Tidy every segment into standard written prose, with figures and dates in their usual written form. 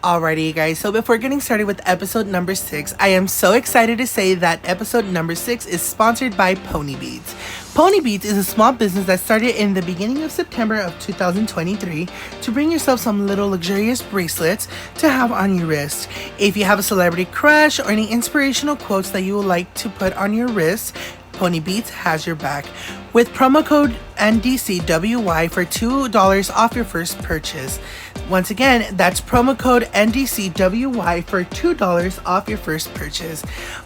Alrighty, you guys. So before getting started with episode number 6, I am so excited to say that episode number 6 is sponsored by Pony Beads. Pony Beads is a small business that started in the beginning of September of 2023 to bring yourself some little luxurious bracelets to have on your wrist. If you have a celebrity crush or any inspirational quotes that you would like to put on your wrist, Pony Beads has your back. With promo code NDCWY for $2 off your first purchase. Once again, that's promo code NDCWY for $2 off your first purchase.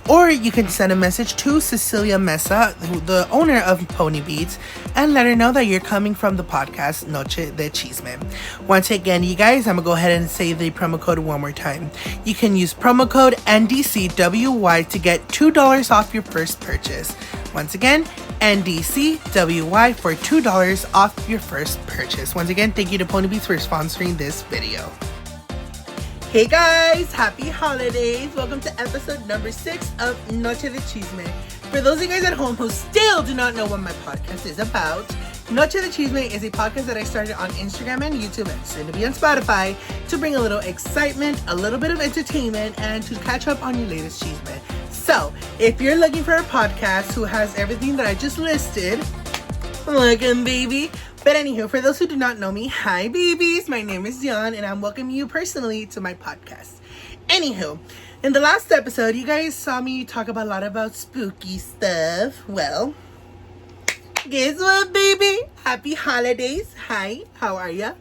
Or you can send a message to Cecilia Mesa, the owner of Pony Beads, and let her know that you're coming from the podcast Noche De Chisme. Once again, you guys, I'm going to go ahead and say the promo code one more time. You can use promo code NDCWY to get $2 off your first purchase. Once again, NDCWY for $2 off your first purchase. Once again, thank you to Pony Beads for sponsoring this video. Hey guys, happy holidays. Welcome to episode number 6 of Noche De Chisme. For those of you guys at home who still do not know what my podcast is about, Noche De Chisme is a podcast that I started on Instagram and YouTube and soon to be on Spotify to bring a little excitement, a little bit of entertainment, and to catch up on your latest chisme. So, if you're looking for a podcast who has everything that I just listed, welcome, baby. But anywho, for those who do not know me, hi, babies. My name is Dion, and I'm welcoming you personally to my podcast. Anywho, in the last episode, you guys saw me talk about a lot about spooky stuff. Well, guess what, baby? Happy holidays. Hi, how are ya?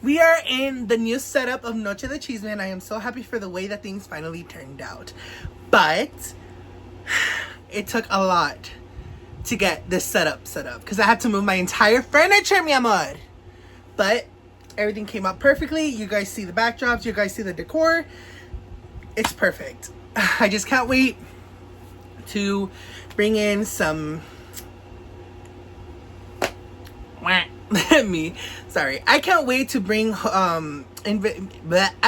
We are in the new setup of Noche de Chisme, and I am so happy for the way that things finally turned out. But it took a lot to get this set up because I had to move my entire furniture, mi amor. But everything came out perfectly. You guys see the backdrops, you guys see the decor. It's perfect. I just can't wait to bring in some I can't wait to bring I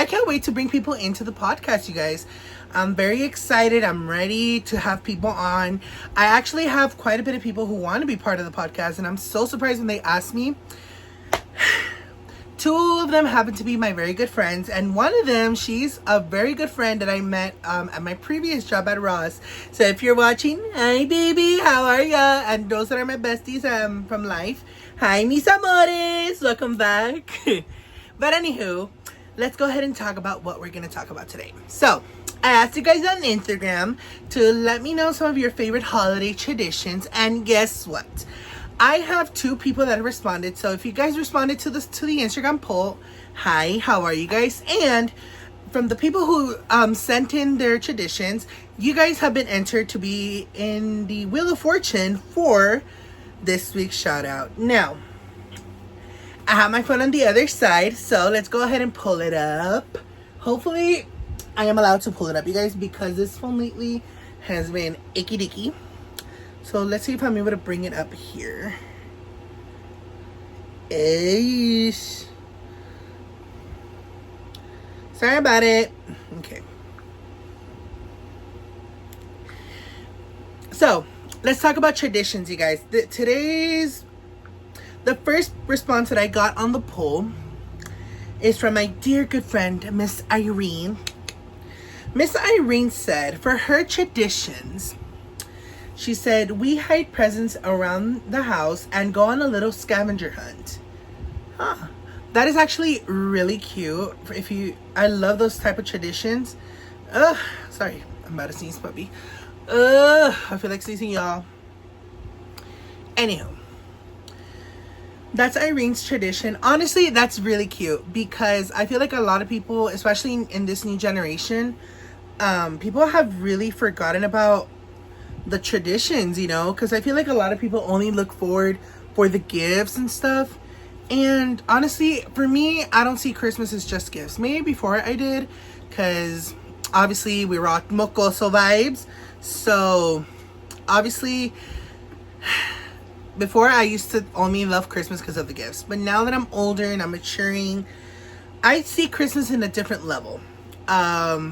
can't wait to bring people into the podcast, you guys. I'm very excited. I'm ready to have people on. I actually have quite a bit of people who want to be part of the podcast, and I'm so surprised when they ask me. 2 of them happen to be my very good friends, and one of them, she's a very good friend that I met at my previous job at Ross. So if you're watching, hi baby, how are ya? And those that are my besties from life, hi mis amores, welcome back. But anywho, let's go ahead and talk about what we're going to talk about today. So I asked you guys on Instagram to let me know some of your favorite holiday traditions, and guess what? I have 2 people that have responded. So if you guys responded to the Instagram poll, hi, how are you guys? And from the people who sent in their traditions, you guys have been entered to be in the Wheel of Fortune for this week's shout out. Now, I have my phone on the other side, so let's go ahead and pull it up. Hopefully I am allowed to pull it up, you guys, because this phone lately has been icky dicky. So let's see if I'm able to bring it up here. Eesh. Sorry about it. Okay. So let's talk about traditions, you guys. The first response that I got on the poll is from my dear good friend, Miss Irene. Miss Irene said, for her traditions, she said, we hide presents around the house and go on a little scavenger hunt. Huh. That is actually really cute. I love those type of traditions. Sorry, I'm about to sneeze, puppy. I feel like sneezing, y'all. Anywho, that's Irene's tradition. Honestly, that's really cute because I feel like a lot of people, especially in this new generation, people have really forgotten about the traditions, you know, because I feel like a lot of people only look forward for the gifts and stuff. And honestly, for me, I don't see Christmas as just gifts. Maybe before I did, because obviously we rock mocoso vibes. So obviously before I used to only love Christmas because of the gifts. But now that I'm older and I'm maturing, I see Christmas in a different level. I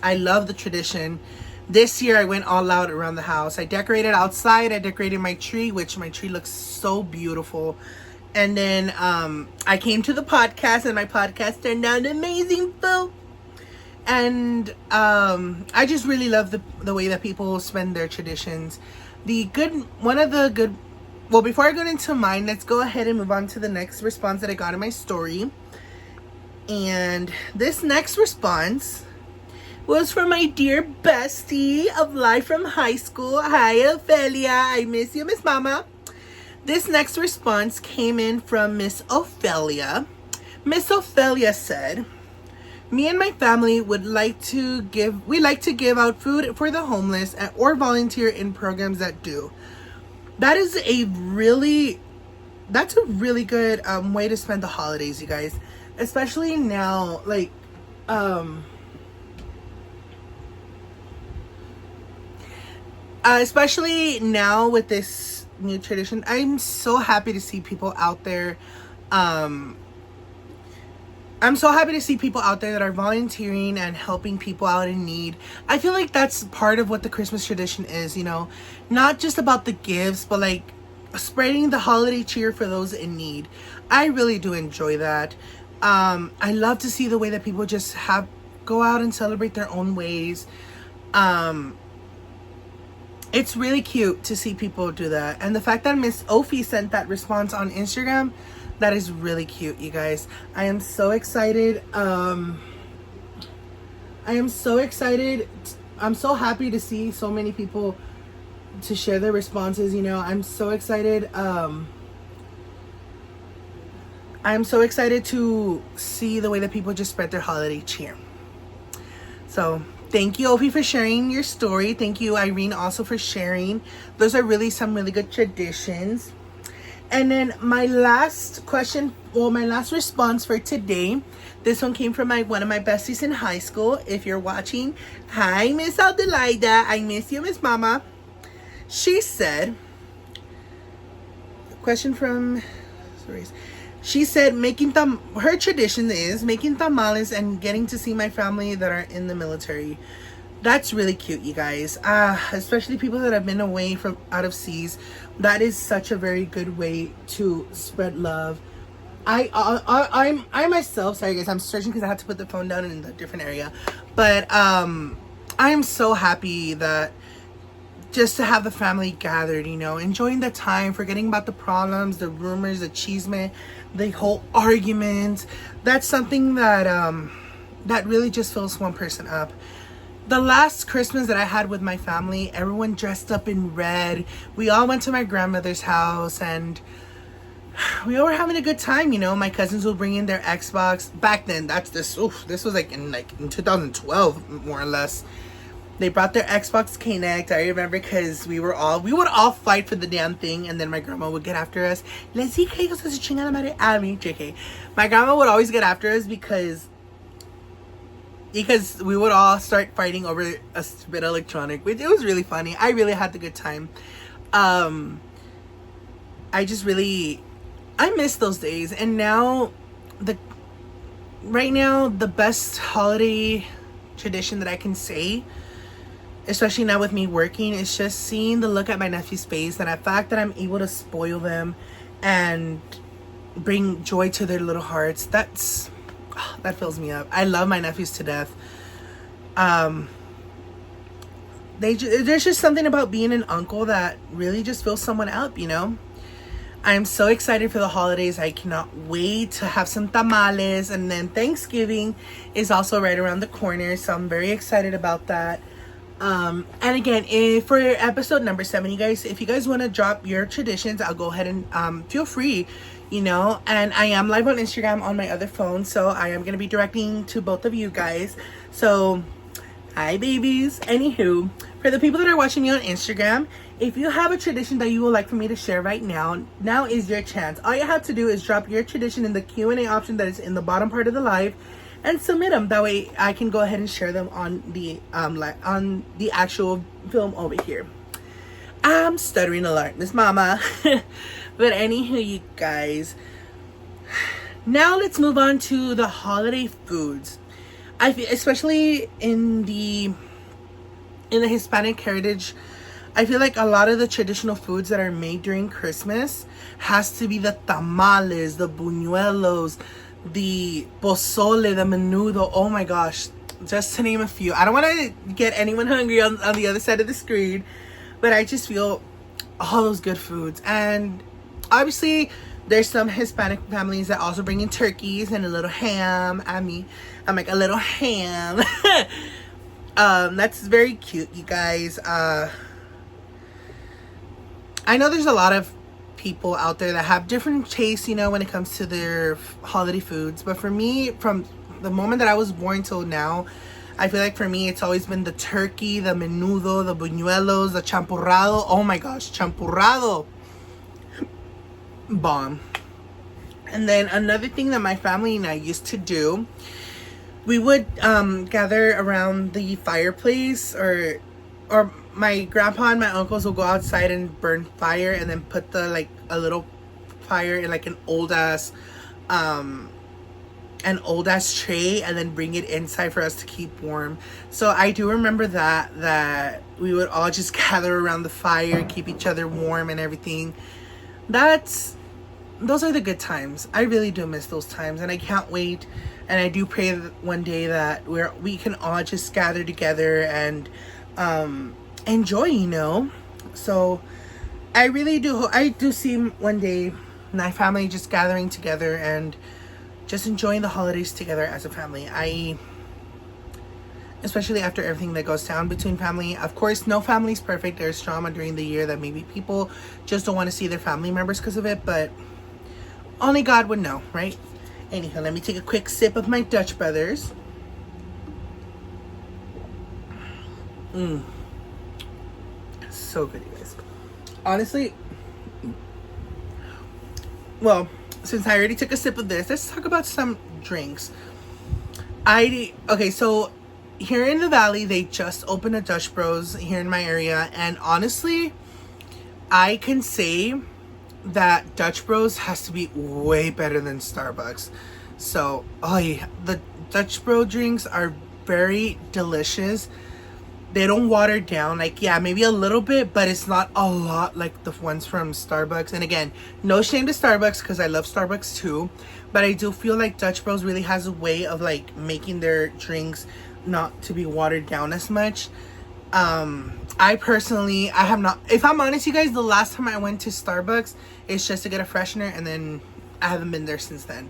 love the tradition. This year I went all out around the house. I decorated outside. I decorated my tree, which my tree looks so beautiful. And then I came to the podcast, and my podcast turned out amazing, boo. And I just really love the way that people spend their traditions. One of the good, well, before I go into mine, let's go ahead and move on to the next response that I got in my story. And this next response was from my dear bestie of life from high school. Hi, Ophelia. I miss you, Miss Mama. This next response came in from Miss Ophelia. Miss Ophelia said, me and my family we like to give out food for the homeless or volunteer in programs that do. That's a really good way to spend the holidays, you guys. Especially now, like, especially now with this new tradition. I'm so happy to see people out there. I'm so happy to see people out there that are volunteering and helping people out in need. I feel like that's part of what the Christmas tradition is, you know, not just about the gifts, but like spreading the holiday cheer for those in need. I really do enjoy that. I love to see the way that people just go out and celebrate their own ways. It's really cute to see people do that. And the fact that Miss Ophi sent that response on Instagram, that is really cute, you guys. I am so excited. I'm so happy to see so many people to share their responses, you know. I'm so excited. I'm so excited to see the way that people just spread their holiday cheer. So thank you, Ophi, for sharing your story. Thank you, Irene, also for sharing. Those are really some really good traditions. And then my last response for today, this one came from one of my besties in high school. If you're watching, hi, Miss Adelaida. I miss you, Miss Mama. She said, she said, her tradition is making tamales and getting to see my family that are in the military. That's really cute, you guys. Especially people that have been away from out of seas. That is such a very good way to spread love. I myself, sorry guys, I'm searching because I had to put the phone down in a different area. But I'm so happy that just to have the family gathered, you know, enjoying the time, forgetting about the problems, the rumors, the chisme, the whole argument. That's something that that really just fills one person up. The last Christmas that I had with my family, everyone dressed up in red. We all went to my grandmother's house we all were having a good time, you know. My cousins would bring in their Xbox. Back then, this was like in 2012, more or less. They brought their Xbox Kinect. I remember because we would all fight for the damn thing, and then my grandma would get after us. Let's see, JK. My grandma would always get after us because we would all start fighting over a stupid electronic, which it was really funny. I really had the good time. I miss those days. And now right now the best holiday tradition that I can say, especially now with me working, is just seeing the look at my nephew's face and the fact that I'm able to spoil them and bring joy to their little hearts. That fills me up. I love my nephews to death. There's just something about being an uncle that really just fills someone up, you know. I'm so excited for the holidays. I cannot wait to have some tamales, and then Thanksgiving is also right around the corner, so I'm very excited about that. And again, for episode number 7, you guys, if you guys want to drop your traditions, I'll go ahead and feel free, you know. And I am live on Instagram on my other phone, so I am going to be directing to both of you guys. So hi, babies. Anywho, for the people that are watching me on Instagram, if you have a tradition that you would like for me to share right now is your chance. All you have to do is drop your tradition in the Q&A option that is in the bottom part of the live and submit them. That way I can go ahead and share them on the actual film over here. I'm stuttering alert, Miss Mama. But anywho, you guys, now let's move on to the holiday foods. I feel, especially in the Hispanic heritage, I feel like a lot of the traditional foods that are made during Christmas has to be the tamales, the buñuelos, the pozole, the menudo. Oh my gosh, just to name a few. I don't want to get anyone hungry on the other side of the screen, but I just feel all those good foods. And obviously there's some Hispanic families that also bring in turkeys and a little ham. I'm like, a little ham. That's very cute, you guys. I know there's a lot of people out there that have different tastes, you know, when it comes to their holiday foods. But for me, from the moment that I was born till now, I feel like for me, it's always been the turkey, the menudo, the buñuelos, the champurrado. Oh my gosh, champurrado. Bomb. And then another thing that my family and I used to do, we would gather around the fireplace, or my grandpa and my uncles will go outside and burn fire, and then put the like a little fire in like an old ass tray, and then bring it inside for us to keep warm. So I do remember that we would all just gather around the fire, keep each other warm and everything. Those are the good times. I really do miss those times, and I can't wait. And I do pray that one day that we can all just gather together and enjoy, you know. So I really do. I do see one day my family just gathering together and just enjoying the holidays together as a family. Especially after everything that goes down between family. Of course, no family's perfect. There's trauma during the year that maybe people just don't want to see their family members because of it, but only God would know, right? Anyhow, let me take a quick sip of my Dutch Brothers. So good, you guys. Honestly, well, since I already took a sip of this, let's talk about some drinks. Okay, so here in the Valley, they just opened a Dutch Bros here in my area, and honestly, I can say that Dutch Bros has to be way better than Starbucks. So, the Dutch Bro drinks are very delicious. They don't water down. Like, yeah, maybe a little bit, but it's not a lot like the ones from Starbucks. And again, no shame to Starbucks, because I love Starbucks too. But I do feel like Dutch Bros really has a way of like making their drinks not to be watered down as much. I have not, if I'm honest, you guys, the last time I went to Starbucks, it's just to get a freshener, and then I haven't been there since then.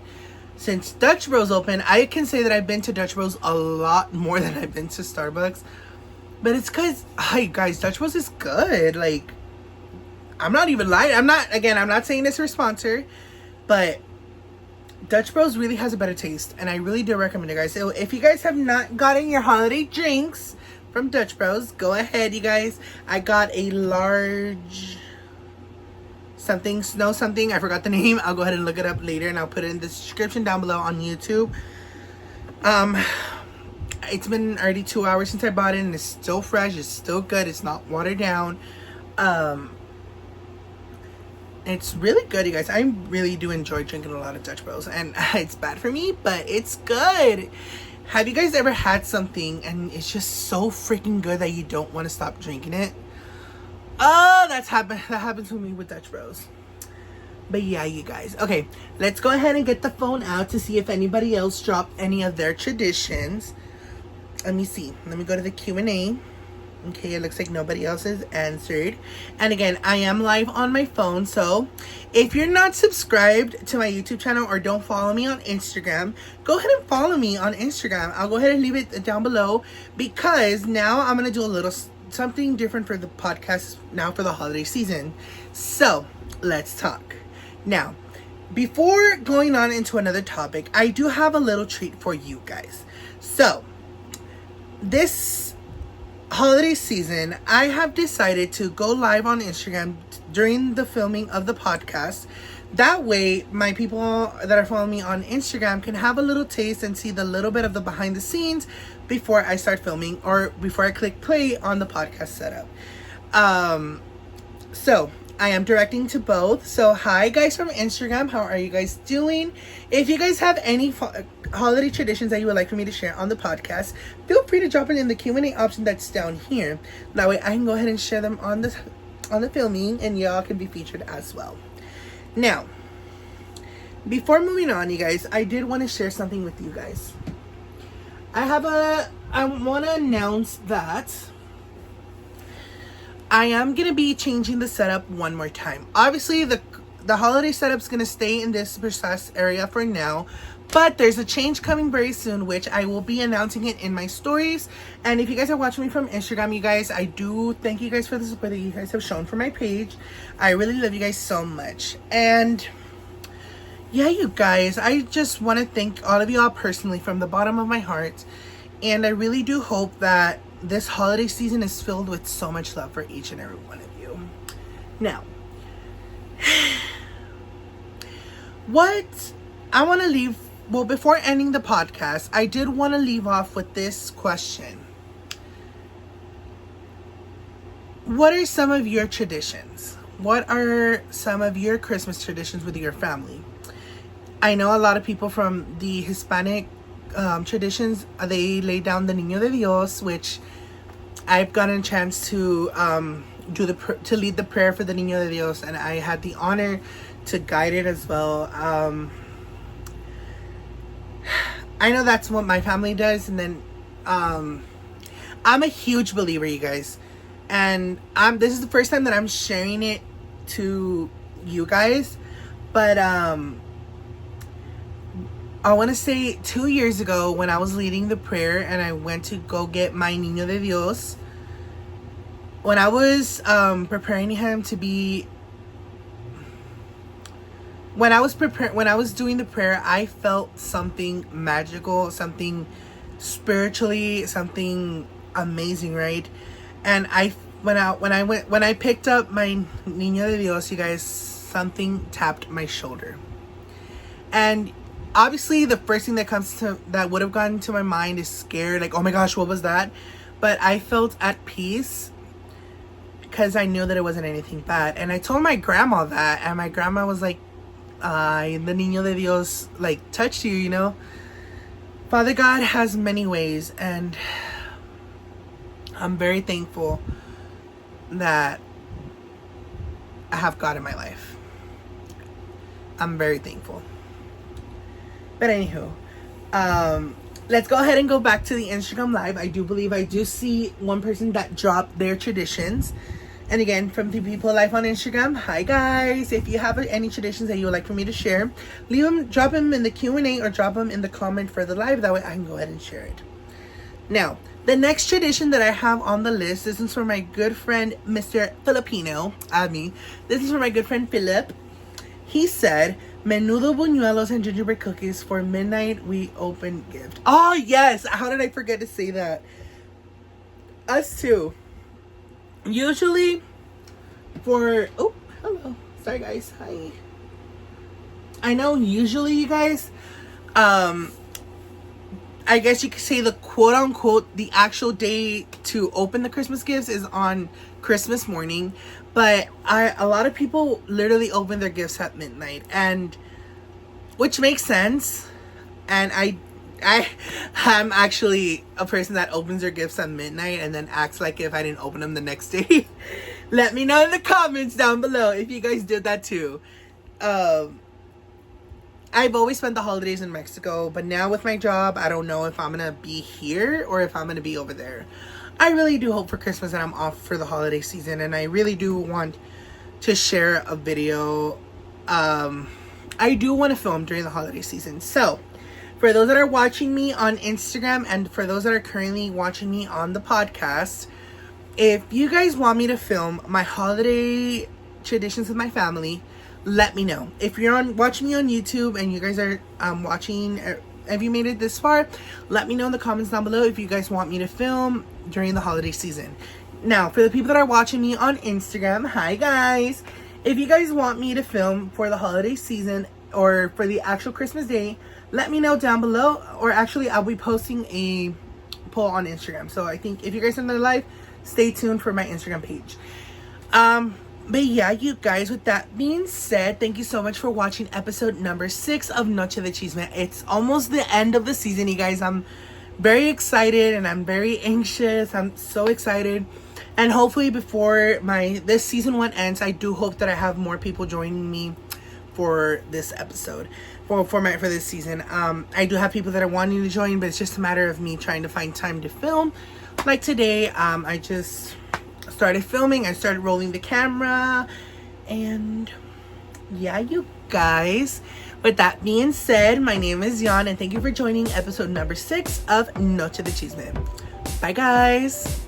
Since Dutch Bros open, I can say that I've been to Dutch Bros a lot more than I've been to Starbucks. But it's because, hi guys, Dutch Bros is good. Like, I'm not even lying. I'm not saying this for a sponsor, but Dutch Bros really has a better taste, and I really do recommend it, guys. So if you guys have not gotten your holiday drinks from Dutch Bros, go ahead, you guys. I got a large something, I forgot the name. I'll go ahead and look it up later, and I'll put it in the description down below on YouTube. It's been already 2 hours since I bought it, and it's still fresh, it's still good, it's not watered down. It's really good, you guys. I really do enjoy drinking a lot of Dutch Bros, and it's bad for me, but it's good. Have you guys ever had something and it's just so freaking good that you don't want to stop drinking it? Oh, that happens to me with Dutch Bros. But yeah, you guys. Okay, let's go ahead and get the phone out to see if anybody else dropped any of their traditions. Let me see. Let me go to the Q&A. Okay, it looks like nobody else has answered. And again, I am live on my phone, so if you're not subscribed to my YouTube channel or don't follow me on Instagram, go ahead and follow me on Instagram. I'll go ahead and leave it down below, because now I'm gonna do a little something different for the podcast now for the holiday season. So let's talk. Now, before going on into another topic, I do have a little treat for you guys. So this holiday season, I have decided to go live on Instagram during the filming of the podcast. That way, my people that are following me on Instagram can have a little taste and see the little bit of the behind the scenes before I start filming, or before I click play on the podcast setup. So I am directing to both. So hi guys from Instagram, how are you guys doing? If you guys have any holiday traditions that you would like for me to share on the podcast, feel free to drop it in the Q&A option that's down here. That way I can go ahead and share them on the filming, and y'all can be featured as well. Now, before moving on, you guys, I did want to share something with you guys. I want to announce that I am going to be changing the setup one more time. Obviously, the holiday setup's going to stay in this precise area for now, but there's a change coming very soon, which I will be announcing it in my stories. And if you guys are watching me from Instagram, you guys, I do thank you guys for the support that you guys have shown for my page. I really love you guys so much. And yeah, you guys, I just want to thank all of y'all personally from the bottom of my heart. And I really do hope that this holiday season is filled with so much love for each and every one of you. Now, what I want to leave, well, before ending the podcast, I did want to leave off with this question. What are some of your traditions? What are some of your Christmas traditions with your family? I know a lot of people from the Hispanic traditions, they lay down the Niño de Dios, which I've gotten a chance to to lead the prayer for the Niño de Dios, and I had the honor to guide it as well. I know that's what my family does, and then I'm a huge believer, you guys, and this is the first time that I'm sharing it to you guys, but I want to say 2 years ago when I was leading the prayer and I went to go get my Niño de Dios, when I was preparing him to be, when I was doing the prayer, I felt something magical, something spiritually, something amazing, right? And when I picked up my Niño de Dios, you guys, something tapped my shoulder. And obviously, the first thing that would have gone to my mind is scared, like, oh my gosh, what was that? But I felt at peace because I knew that it wasn't anything bad. And I told my grandma that, and my grandma was like, the Niño de Dios, like, touched you, you know? Father God has many ways, and I'm very thankful that I have God in my life. I'm very thankful. But anywho, let's go ahead and go back to the Instagram live. I do believe I do see one person that dropped their traditions. And again, from the people live on Instagram, hi guys. If you have any traditions that you would like for me to share, drop them in the Q&A or drop them in the comment for the live. That way I can go ahead and share it. Now, the next tradition that I have on the list, this is for my good friend, Mr. Filipino, This is for my good friend, Philip. He said, menudo, buñuelos, and gingerbread cookies for midnight we open gift. Oh, yes. How did I forget to say that? Us too. Usually oh, hello. Sorry, guys. Hi. I know usually, you guys, I guess you could say the quote-unquote, the actual day to open the Christmas gifts is on Christmas morning. But a lot of people literally open their gifts at midnight, and which makes sense. And I'm actually a person that opens their gifts at midnight and then acts like if I didn't open them the next day. Let me know in the comments down below if you guys did that too. I've always spent the holidays in Mexico, but now with my job, I don't know if I'm gonna be here or if I'm gonna be over there. I really do hope for Christmas that I'm off for the holiday season, and I really do want to share a video. I do want to film during the holiday season. So, for those that are watching me on Instagram and for those that are currently watching me on the podcast, if you guys want me to film my holiday traditions with my family, let me know. If you're watching me on YouTube and you guys are watching, if you made it this far, let me know in the comments down below if you guys want me to film during the holiday season. Now, for the people that are watching me on Instagram, hi guys. If you guys want me to film for the holiday season or for the actual Christmas day, let me know down below. Or actually, I'll be posting a poll on Instagram. So I think if you guys are in the live, stay tuned for my Instagram page. But yeah, you guys, with that being said, thank you so much for watching episode number 6 of Noche De Chisme. It's almost the end of the season, you guys. I'm very excited and I'm very anxious. I'm so excited. And hopefully before this season 1 ends, I do hope that I have more people joining me for this episode. format for this season. I do have people that are wanting to join, but it's just a matter of me trying to find time to film. Like today, I just started filming. I started rolling the camera, and yeah, you guys. With that being said, my name is Yan, and thank you for joining episode number 6 of Noche De Chisme. Bye, guys.